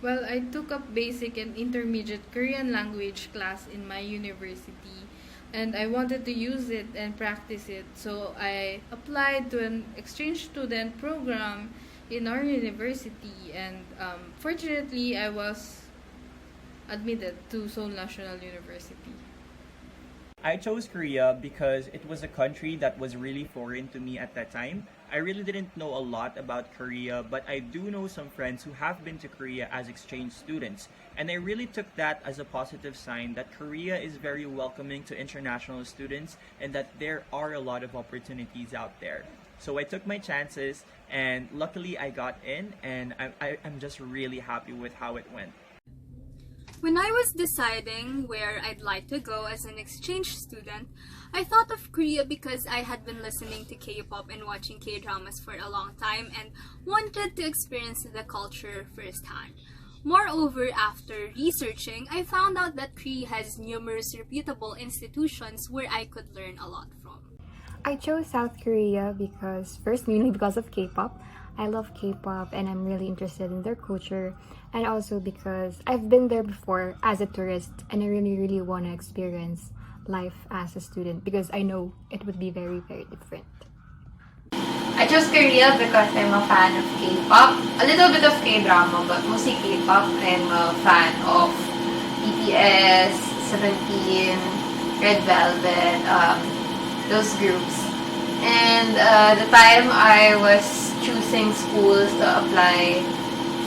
Well, I took up basic and intermediate Korean language class in my university, and I wanted to use it and practice it. So I applied to an exchange student program in our university, and fortunately, I was admitted to Seoul National University. I chose Korea because it was a country that was really foreign to me at that time. I really didn't know a lot about Korea, but I do know some friends who have been to Korea as exchange students. And I really took that as a positive sign that Korea is very welcoming to international students and that there are a lot of opportunities out there. So I took my chances, and luckily I got in, and I'm just really happy with how it went. When I was deciding where I'd like to go as an exchange student, I thought of Korea because I had been listening to K-pop and watching K-dramas for a long time and wanted to experience the culture firsthand. Moreover, after researching, I found out that Korea has numerous reputable institutions where I could learn a lot from. I chose South Korea because, first, mainly because of K-pop. I love K-pop and I'm really interested in their culture, and also because I've been there before as a tourist and I really want to experience life as a student because I know it would be very different. I chose Korea because I'm a fan of K-pop, a little bit of K-drama, but mostly K-pop. I'm a fan of BTS, 17, Red Velvet, those groups. And the time I was choosing schools to apply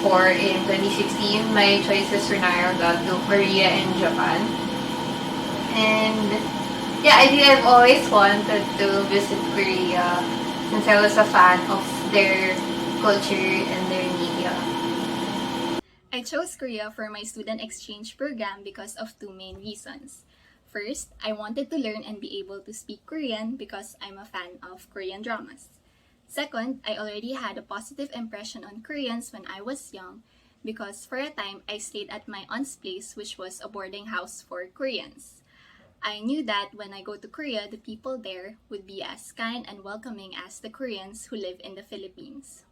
for in 2016, my choices were narrowed down to Korea and Japan. And yeah, I think I've always wanted to visit Korea since I was a fan of their culture and their media. I chose Korea for my student exchange program because of two main reasons. First, I wanted to learn and be able to speak Korean because I'm a fan of Korean dramas. Second, I already had a positive impression on Koreans when I was young because for a time I stayed at my aunt's place, which was a boarding house for Koreans. I knew that when I go to Korea, the people there would be as kind and welcoming as the Koreans who live in the Philippines.